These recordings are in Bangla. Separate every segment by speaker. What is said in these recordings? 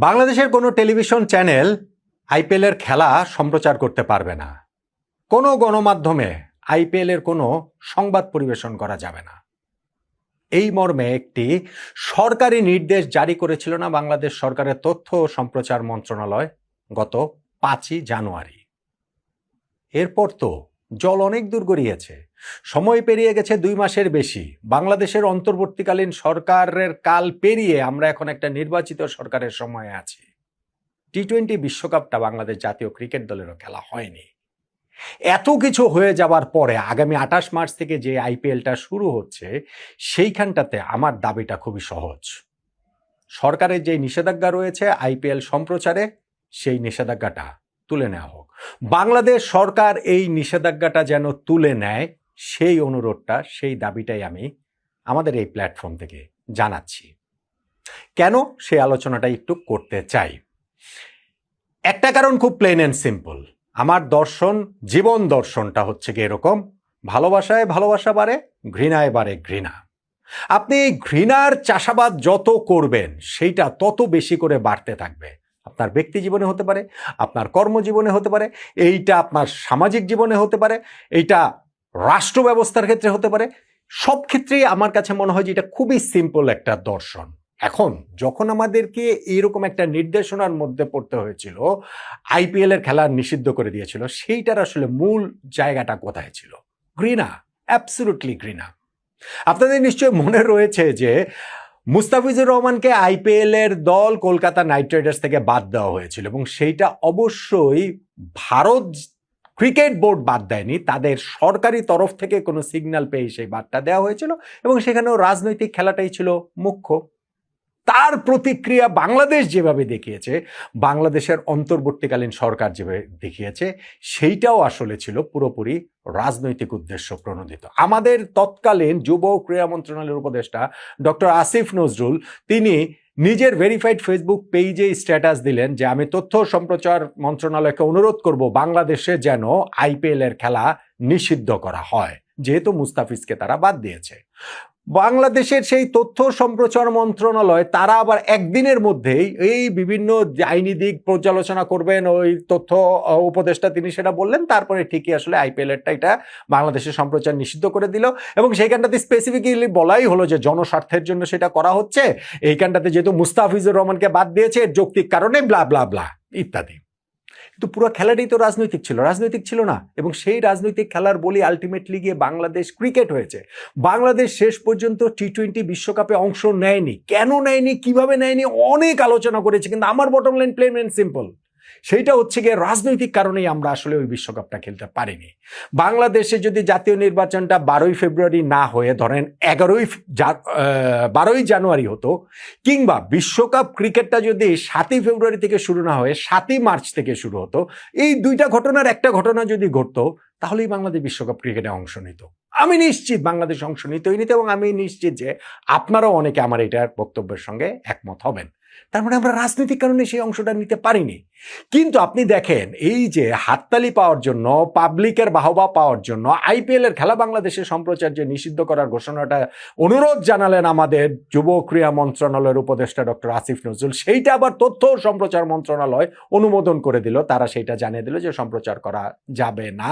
Speaker 1: বাংলাদেশের কোনো টেলিভিশন চ্যানেল আইপিএলের খেলা সম্প্রচার করতে পারবে না। কোনো গণমাধ্যমে আইপিএলের কোনো সংবাদ পরিবেশন করা যাবে না। এই মর্মে একটি সরকারি নির্দেশ জারি করেছিল না বাংলাদেশ সরকারের তথ্য ও সম্প্রচার মন্ত্রণালয় গত 5ই জানুয়ারি। এরপর তো জল অনেক দূর গড়িয়েছে, সময় পেরিয়ে গেছে 2 মাসের বেশি। বাংলাদেশের অন্তর্বর্তীকালীন সরকারের কাল পেরিয়ে আমরা এখন একটা নির্বাচিত সরকারের সময়ে আছি। টি-20 বিশ্বকাপটা বাংলাদেশ জাতীয় ক্রিকেট দলেরও খেলা হয়নি। এত কিছু হয়ে যাবার পরে আগামী 28 মার্চ থেকে যে আইপিএলটা শুরু হচ্ছে, সেইখানটাতে আমার দাবিটা খুবই সহজ। সরকারের যে নিষেধাজ্ঞা রয়েছে আইপিএল সম্প্রচারে, সেই নিষেধাজ্ঞাটা তুলে নেওয়া হোক। বাংলাদেশ সরকার এই নিষেধাজ্ঞাটা যেন তুলে নেয়, সেই অনুরোধটা, সেই দাবিটাই আমি আমাদের এই প্ল্যাটফর্ম থেকে জানাচ্ছি। কেন সেই আলোচনাটা একটু করতে চাই। একটা কারণ খুব প্লেন অ্যান্ড সিম্পল। আমার দর্শন, জীবন দর্শনটা হচ্ছে কি এরকম: ভালোবাসায় ভালোবাসা বাড়ে, ঘৃণায় বাড়ে ঘৃণা। আপনি এই ঘৃণার চাষাবাদ যত করবেন, সেইটা তত বেশি করে বাড়তে থাকবে। আপনার ব্যক্তি জীবনে হতে পারে, আপনার কর্মজীবনে হতে পারে, এইটা আপনার সামাজিক জীবনে হতে পারে, এইটা রাষ্ট্র ব্যবস্থার ক্ষেত্রে হতে পারে। সব ক্ষেত্রেই আমার কাছে মনে হয় যে এটা খুবই সিম্পল একটা দর্শন। এখন যখন আমাদেরকে এরকম একটা নির্দেশনার মধ্যে পড়তে হয়েছিল, আইপিএল এর খেলা নিষিদ্ধ করে দিয়েছিল, সেইটার আসলে মূল জায়গাটা কোথায় ছিল? ঘৃণা, অ্যাবসলিউটলি ঘৃণা। আপনাদের নিশ্চয়ই মনে রয়েছে যে মুস্তাফিজুর রহমানকে আইপিএল এর দল কলকাতা নাইট রাইডার্স থেকে বাদ দেওয়া হয়েছিল, এবং সেইটা অবশ্যই ভারত ক্রিকেট বোর্ড বাদ দেয়নি, তাদের সরকারি তরফ থেকে কোনো সিগন্যাল পেয়ে সেই বাদটা দেওয়া হয়েছিল, এবং সেখানেও রাজনৈতিক খেলাটাই ছিল মুখ্য। তার প্রতিক্রিয়া বাংলাদেশ যেভাবে দেখিয়েছে, বাংলাদেশের অন্তর্বর্তীকালীন সরকার যেভাবে দেখিয়েছে, সেইটাও আসলে ছিল পুরোপুরি রাজনৈতিক উদ্দেশ্য প্রণোদিত। আমাদের তৎকালীন যুব ক্রীড়া মন্ত্রণালয়ের উপদেষ্টা ডক্টর আসিফ নজরুল, তিনি নিজের ভেরিফাইড ফেসবুক পেজে স্ট্যাটাস দিলেন যে আমি তথ্য সম্প্রচার মন্ত্রণালয়কে অনুরোধ করব বাংলাদেশে যেন আইপিএল এর খেলা নিষিদ্ধ করা হয়, যেহেতু মুস্তাফিজকে তারা বাদ দিয়েছে। বাংলাদেশের সেই তথ্য সম্প্রচার মন্ত্রণালয় তারা আবার একদিনের মধ্যেই এই বিভিন্ন আইনি দিক পর্যালোচনা করবেন, ওই তথ্য উপদেষ্টা তিনি সেটা বললেন, তারপরে ঠিকই আসলে আইপিএল এরটা এটা বাংলাদেশের সম্প্রচার নিষিদ্ধ করে দিল, এবং সেইখানটাতে স্পেসিফিক্যালি বলাই হলো যে জনস্বার্থের জন্য সেটা করা হচ্ছে। এইখানটাতে যেহেতু মুস্তাফিজুর রহমানকে বাদ দিয়েছে এর যৌক্তিক কারণে ব্লা ব্লা ব্লা ইত্যাদি। কিন্তু পুরো খেলাটাই তো রাজনৈতিক ছিল না, এবং সেই রাজনৈতিক খেলার বলি আলটিমেটলি গিয়ে বাংলাদেশ ক্রিকেট হয়েছে। বাংলাদেশ শেষ পর্যন্ত টি-20 বিশ্বকাপে অংশ নেয়নি। কেন নেয়নি, কিভাবে নেয়নি, অনেক আলোচনা করেছে, কিন্তু আমার bottom line plain and simple, সেইটা হচ্ছে গিয়ে রাজনৈতিক কারণেই আমরা আসলে ওই বিশ্বকাপটা খেলতে পারিনি। বাংলাদেশে যদি জাতীয় নির্বাচনটা 12ই ফেব্রুয়ারি না হয়ে ধরেন 12ই জানুয়ারি হতো, কিংবা বিশ্বকাপ ক্রিকেটটা যদি 7ই ফেব্রুয়ারি থেকে শুরু না হয়ে 7ই মার্চ থেকে শুরু হতো, এই দুইটা ঘটনার একটা ঘটনা যদি ঘটতো, তাহলেই বাংলাদেশ বিশ্বকাপ ক্রিকেটে অংশ নিত। আমি নিশ্চিত বাংলাদেশ অংশ নিতই নিত, এবং আমি নিশ্চিত যে আপনারাও অনেকে আমার এটার বক্তব্যের সঙ্গে একমত হবেন। তার মানে আমরা রাজনৈতিক কারণে সেই অংশটা নিতে পারিনি। কিন্তু আপনি দেখেন, এই যে হাততালি পাওয়ার জন্য, পাবলিকের বাহবা পাওয়ার জন্য আইপিএল এর খেলা বাংলাদেশে সম্প্রচার যে নিষিদ্ধ করার ঘোষণাটা অনুরোধ জানালেন আমাদের যুব ক্রীড়া মন্ত্রণালয়ের উপদেষ্টা ডক্টর আসিফ নজরুল, সেইটা আবার তথ্য ও সম্প্রচার মন্ত্রণালয় অনুমোদন করে দিল, তারা সেইটা জানিয়ে দিল যে সম্প্রচার করা যাবে না।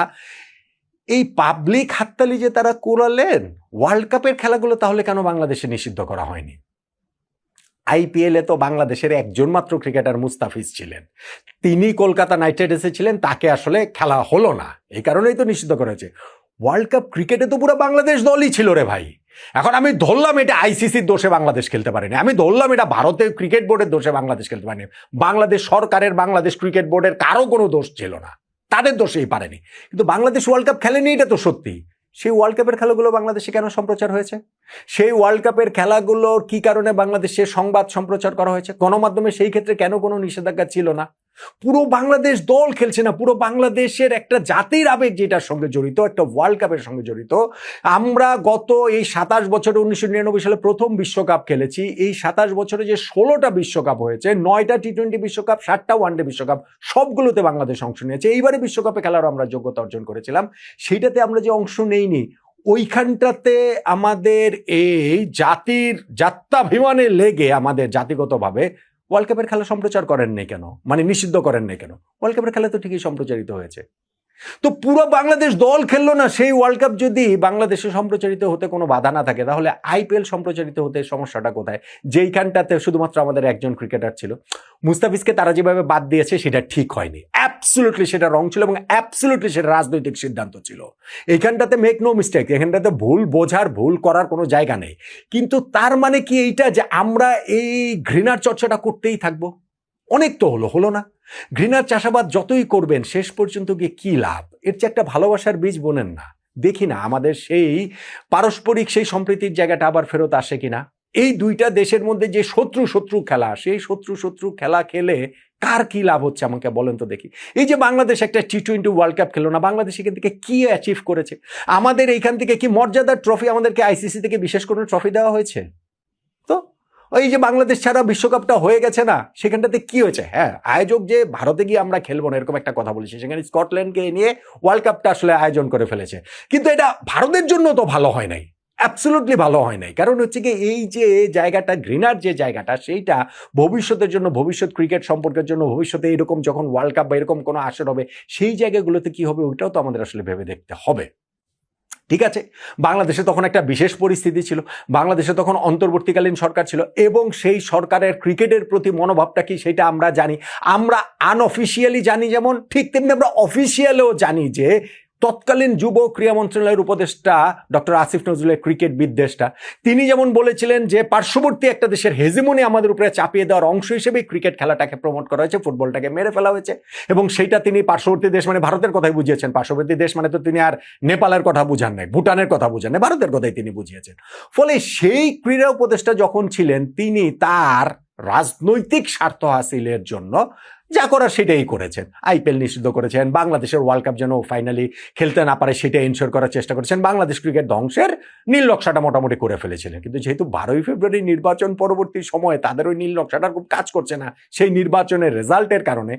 Speaker 1: এই পাবলিক হাততালি যে তারা কোরালেন, ওয়ার্ল্ড কাপের খেলাগুলো তাহলে কেন বাংলাদেশে নিষিদ্ধ করা হয়নি? আইপিএলে তো বাংলাদেশের একজন মাত্র ক্রিকেটার মুস্তাফিজ ছিলেন, তিনি কলকাতা নাইট রাইডার্সে ছিলেন, তাকে আসলে খেলা হলো না, এই কারণেই তো নিষিদ্ধ করেছে। ওয়ার্ল্ড কাপ ক্রিকেটে তো পুরো বাংলাদেশ দলই ছিল রে ভাই। এখন আমি ধরলাম এটা আইসিসির দোষে বাংলাদেশ খেলতে পারেনি, আমি ধরলাম এটা ভারতের ক্রিকেট বোর্ডের দোষে বাংলাদেশ খেলতে পারেনি, বাংলাদেশ সরকারের, বাংলাদেশ ক্রিকেট বোর্ডের কারো কোনো দোষ ছিল না, তাদের দোষেই পারেনি। কিন্তু বাংলাদেশ ওয়ার্ল্ড কাপ খেলেনি, এটা তো সত্যি। সেই ওয়ার্ল্ড কাপের খেলাগুলো বাংলাদেশে কেন সম্প্রচার হয়েছে? সেই ওয়ার্ল্ড কাপের খেলাগুলোর কি কারণে বাংলাদেশে সংবাদ সম্প্রচার করা হয়েছে? গণমাধ্যমে সেই ক্ষেত্রে কেন কোনো নিষেধাজ্ঞা ছিল না? পুরো বাংলাদেশ দল খেলছে না, পুরো বাংলাদেশের একটা জাতির আবেগ যেটার সঙ্গে জড়িত, একটা ওয়ার্ল্ড কাপের সঙ্গে জড়িত। আমরা গত এই 27 বছরে 1999 সালে প্রথম বিশ্বকাপ খেলেছি, এই 27 বছরে যে 16টা বিশ্বকাপ হয়েছে, 9টা টি-20 বিশ্বকাপ, 7টা ওয়ানডে বিশ্বকাপ, সবগুলোতে বাংলাদেশ অংশ নিয়েছে। এইবারে বিশ্বকাপে খেলারও আমরা যোগ্যতা অর্জন করেছিলাম, সেইটাতে আমরা যে অংশ নেইনি, ওইখানটাতে আমাদের এই জাতির জাত্যাভিমানে লেগে আমাদের জাতিগতভাবে ওয়ার্ল্ড কাপের খেলা সম্প্রচার করেন নাই কেন, মানে নিষিদ্ধ করেন নাই কেন? ওয়ার্ল্ড কাপের খেলা তো ঠিকই সম্প্রচারিত হয়েছে। তো পুরো বাংলাদেশ দল খেললো না, সেই ওয়ার্ল্ড কাপ যদি বাংলাদেশে সম্প্রচারিত হতে কোনো বাধা না থাকে, তাহলে আইপিএল সম্প্রচারিত হতে সমস্যাটা কোথায়? যেইখানটাতে শুধুমাত্র আমাদের একজন ক্রিকেটার ছিল, মুস্তাফিজকে তারা যেভাবে বাদ দিয়েছে সেটা ঠিক হয়নি, অ্যাবসলিউটলি সেটা রং ছিল এবং অ্যাবসলিউটলি সেটা রাজনৈতিক সিদ্ধান্ত ছিল। এইখানটাতে মেক নো মিস্টেক, এখানটাতে ভুল বোঝার, ভুল করার কোনো জায়গা নেই। কিন্তু তার মানে কি এইটা যে আমরা এই ঘৃণার চর্চাটা করতেই থাকবো? অনেক তো হলো না? ঘৃণার চাষাবাদ যতই করবেন শেষ পর্যন্ত গিয়ে কি লাভ? এর চেয়ে একটা ভালোবাসার বীজ বোনেন না। দেখি না আমাদের সেই পারস্পরিক সেই সম্প্রীতির জায়গাটা আবার ফেরত আসে কিনা। এই দুইটা দেশের মধ্যে যে শত্রু খেলা, সেই শত্রু খেলা খেলে কার কি লাভ হচ্ছে আমাকে বলেন তো দেখি। এই যে বাংলাদেশ একটা টি-20 ওয়ার্ল্ড কাপ খেলো না, বাংলাদেশ এখান থেকে কি অ্যাচিভ করেছে? আমাদের এইখান থেকে কি মর্যাদার ট্রফি, আমাদেরকে আইসিসি থেকে বিশেষ কোনো ট্রফি দেওয়া হয়েছে? তো ওই যে বাংলাদেশ ছাড়া বিশ্বকাপটা হয়ে গেছে না, সেখানটাতে কি হয়েছে? হ্যাঁ, আয়োজক যে ভারতে গিয়ে আমরা খেলবো না এরকম একটা কথা বলেছে, সেখানে স্কটল্যান্ডকে নিয়ে ওয়ার্ল্ড কাপটা আসলে আয়োজন করে ফেলেছে। কিন্তু এটা ভারতের জন্য তো ভালো হয় নাই, অ্যাবসলিউটলি ভালো হয় নাই। কারণ হচ্ছে কি, এই যে জায়গাটা, ঘৃণার যে জায়গাটা, সেইটা ভবিষ্যতের জন্য, ভবিষ্যৎ ক্রিকেট সম্পর্কের জন্য, ভবিষ্যতে এরকম যখন ওয়ার্ল্ড কাপ বা এরকম কোনো আসর হবে, সেই জায়গাগুলোতে কি হবে ওইটাও তো আমাদের আসলে ভেবে দেখতে হবে। ঠিক আছে, বাংলাদেশে তখন একটা বিশেষ পরিস্থিতি ছিল, বাংলাদেশে তখন অন্তর্বর্তীকালীন সরকার ছিল এবং সেই সরকারের ক্রিকেটের প্রতি মনোভাবটা কি সেটা আমরা জানি। আমরা আনঅফিসিয়ালি জানি, যেমন ঠিক তেমনি আমরা অফিসিয়ালেও জানি যে তৎকালীন যুব ক্রীড়া মন্ত্রণালয়ের উপদেষ্টা ডক্টর আসিফ নজরুলের ক্রিকেট বিদ্বেষটা, তিনি যেমন বলেছিলেন যে পার্শ্ববর্তী একটা দেশের হেজিমনি আমাদের উপরে চাপিয়ে দেওয়ার অংশ হিসেবে ক্রিকেট খেলাটাকে প্রমোট করা হয়েছে, ফুটবলটাকে মেরে ফেলা হয়েছে, এবং সেইটা তিনি পার্শ্ববর্তী দেশ মানে ভারতের কথাই বুঝিয়েছেন। পার্শ্ববর্তী দেশ মানে তো তিনি আর নেপালের কথা বুঝান নাই, ভুটানের কথা বুঝান নাই, ভারতের কথাই তিনি বুঝিয়েছেন। ফলে সেই ক্রীড়া উপদেষ্টা যখন ছিলেন, তিনি তার রাজনৈতিক স্বার্থ হাসিলের জন্য যা করার সেটাই করেছেন। আইপিএল নিষিদ্ধ করেছেন, বাংলাদেশের ওয়ার্ল্ড কাপ যেন ফাইনালি খেলতে না পারে সেটা এনশিওর করার চেষ্টা করেছেন, বাংলাদেশ ক্রিকেট ধ্বংসের নীল নকশাটা মোটামুটি করে ফেলেছিলেন। কিন্তু যেহেতু 12ই ফেব্রুয়ারি নির্বাচন পরবর্তী সময়ে তাদের ওই নীল নকশাটা খুব কাজ করছে না, সেই নির্বাচনের রেজাল্টের কারণে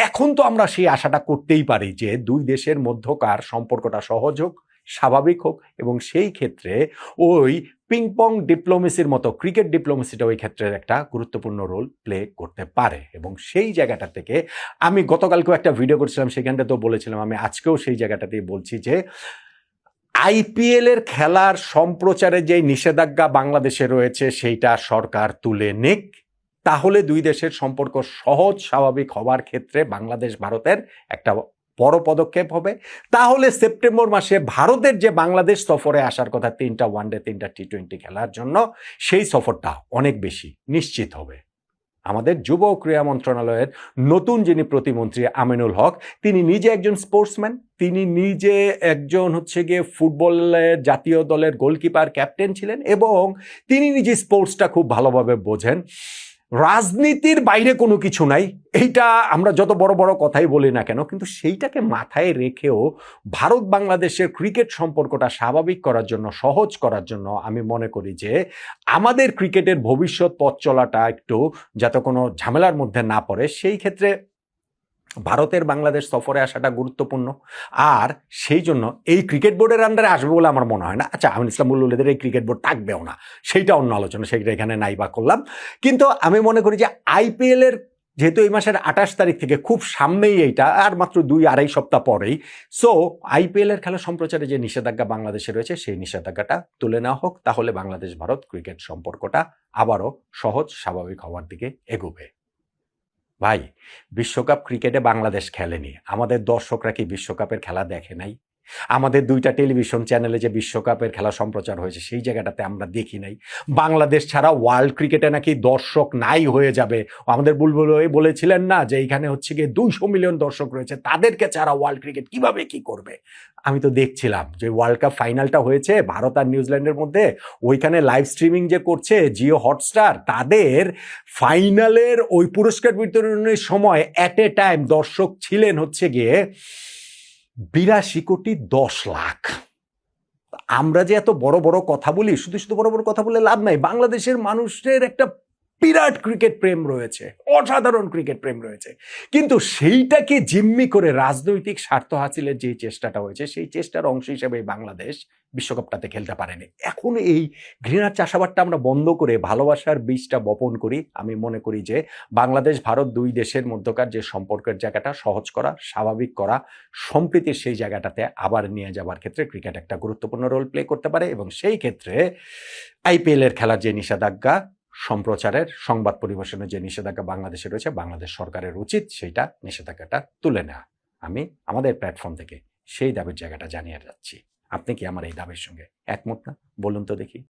Speaker 1: এখন তো আমরা সেই আশাটা করতেই পারি যে দুই দেশের মধ্যকার সম্পর্কটা সহজ হোক, স্বাভাবিক হোক, এবং সেই ক্ষেত্রে ওই পিংপং ডিপ্লোমেসির মতো ক্রিকেট ডিপ্লোমেসিটা ওই ক্ষেত্রে একটা গুরুত্বপূর্ণ রোল প্লে করতে পারে। এবং সেই জায়গাটা থেকে আমি গতকালকেও একটা ভিডিও করছিলাম, সেখানটা তো বলেছিলাম, আমি আজকেও সেই জায়গাটাতেই বলছি যে আইপিএল এর খেলার সম্প্রচারে যে নিষেধাজ্ঞা বাংলাদেশে রয়েছে সেইটা সরকার তুলে নিক, তাহলে দুই দেশের সম্পর্ক সহজ স্বাভাবিক হবার ক্ষেত্রে বাংলাদেশ ভারতের একটা বড় পদক্ষেপ হবে। তাহলে সেপ্টেম্বর মাসে ভারতের যে বাংলাদেশ সফরে আসার কথা 3টা ওয়ানডে 3টা টি-20 খেলার জন্য, সেই সফরটা অনেক বেশি নিশ্চিত হবে। আমাদের যুব ক্রীড়া মন্ত্রণালয়ের নতুন যিনি প্রতিমন্ত্রী আমিনুল হক, তিনি নিজে একজন স্পোর্টসম্যান, তিনি নিজে একজন হচ্ছে গিয়ে ফুটবলের জাতীয় দলের গোলকিপার, ক্যাপ্টেন ছিলেন, এবং তিনি নিজে স্পোর্টসটা খুব ভালোভাবে বোঝেন। রাজনীতির বাইরে কোনো কিছু নাই, এইটা আমরা যত বড় বড় কথাই বলি না কেন, কিন্তু সেইটাকে মাথায় রেখেও ভারত বাংলাদেশের ক্রিকেট সম্পর্কটা স্বাভাবিক করার জন্য, সহজ করার জন্য আমি মনে করি যে আমাদের ক্রিকেটের ভবিষ্যৎ পথ চলাটা একটু যাতে কোনো ঝামেলার মধ্যে না পড়ে, সেই ক্ষেত্রে ভারতের বাংলাদেশ সফরে আসাটা গুরুত্বপূর্ণ। আর সেই জন্য এই ক্রিকেট বোর্ডের আন্ডারে আসবে বলে আমার মনে হয় না। আচ্ছা, আমিনুল ইসলাম বুলবুলের এই ক্রিকেট বোর্ড থাকবেও না, সেইটা অন্য আলোচনা, সেটা এখানে নাই বা করলাম। কিন্তু আমি মনে করি যে আইপিএল এর, যেহেতু এই মাসের 28 তারিখ থেকে, খুব সামনেই এইটা, আর মাত্র 2-2.5 সপ্তাহ পরেই, সো আইপিএল এর খেলা সম্প্রচারে যে নিষেধাজ্ঞা বাংলাদেশে রয়েছে সেই নিষেধাজ্ঞাটা তুলে নেওয়া হোক, তাহলে বাংলাদেশ ভারত ক্রিকেট সম্পর্কটা আবারও সহজ স্বাভাবিক হওয়ার দিকে এগোবে। ভাই, বিশ্বকাপ ক্রিকেটে বাংলাদেশ খেলেনি, আমাদের দর্শকরা কি বিশ্বকাপের খেলা দেখে নাই? আমাদের 2টা টেলিভিশন চ্যানেলে যে বিশ্বকাপের খেলা সম্প্রচার হয়েছে সেই জায়গাটাতে আমরা দেখি নাই। বাংলাদেশ ছাড়া ওয়ার্ল্ড ক্রিকেটে নাকি দর্শক নাই হয়ে যাবে। আমাদের বুলবুল বলেছিলেন না যে এইখানে হচ্ছে গিয়ে 200 মিলিয়ন দর্শক রয়েছে, তাদেরকে ছাড়া ওয়ার্ল্ড ক্রিকেট কিভাবে কি করবে? আমি তো দেখছিলাম যে ওয়ার্ল্ড কাপ ফাইনালটা হয়েছে ভারত আর নিউজিল্যান্ডের মধ্যে, ওইখানে লাইভ স্ট্রিমিং যে করছে জিও হটস্টার, তাদের ফাইনালের ওই পুরস্কার বিতরণের সময় অ্যাট এ টাইম দর্শক ছিলেন হচ্ছে গিয়ে 82,10,00,000। আমরা যে এত বড় বড় কথা বলি, শুধু শুধু বড় বড় কথা বলে লাভ নাই। বাংলাদেশের মানুষের একটা বিরাট ক্রিকেট প্রেম রয়েছে, অসাধারণ ক্রিকেট প্রেম রয়েছে, কিন্তু সেইটাকে জিম্মি করে রাজনৈতিক স্বার্থ হাসিলের যে চেষ্টাটা হয়েছে সেই চেষ্টার অংশ হিসেবে বাংলাদেশ বিশ্বকাপটাতে খেলতে পারেনি। এখন এই ঘৃণার চাষাবাদটা আমরা বন্ধ করে ভালোবাসার বীজটা বপন করি। আমি মনে করি যে বাংলাদেশ ভারত দুই দেশের মধ্যকার যে সম্পর্কের জায়গাটা সহজ করা, স্বাভাবিক করা, সম্প্রীতির সেই জায়গাটাতে আবার নিয়ে যাবার ক্ষেত্রে ক্রিকেট একটা গুরুত্বপূর্ণ রোল প্লে করতে পারে, এবং সেই ক্ষেত্রে আইপিএল এর খেলার যে নিষেধাজ্ঞা, সম্প্রচারের সংবাদ পরিবেশনের যে নিষেধাজ্ঞা বাংলাদেশে রয়েছে, বাংলাদেশ সরকারের উচিত সেইটা নিষেধাজ্ঞাটা তুলে নেওয়া। আমি আমাদের প্ল্যাটফর্ম থেকে সেই দাবির জায়গাটা জানিয়ে যাচ্ছি। আপনি কি আমার এই দাবির সঙ্গে একমত না? বলুন তো দেখি।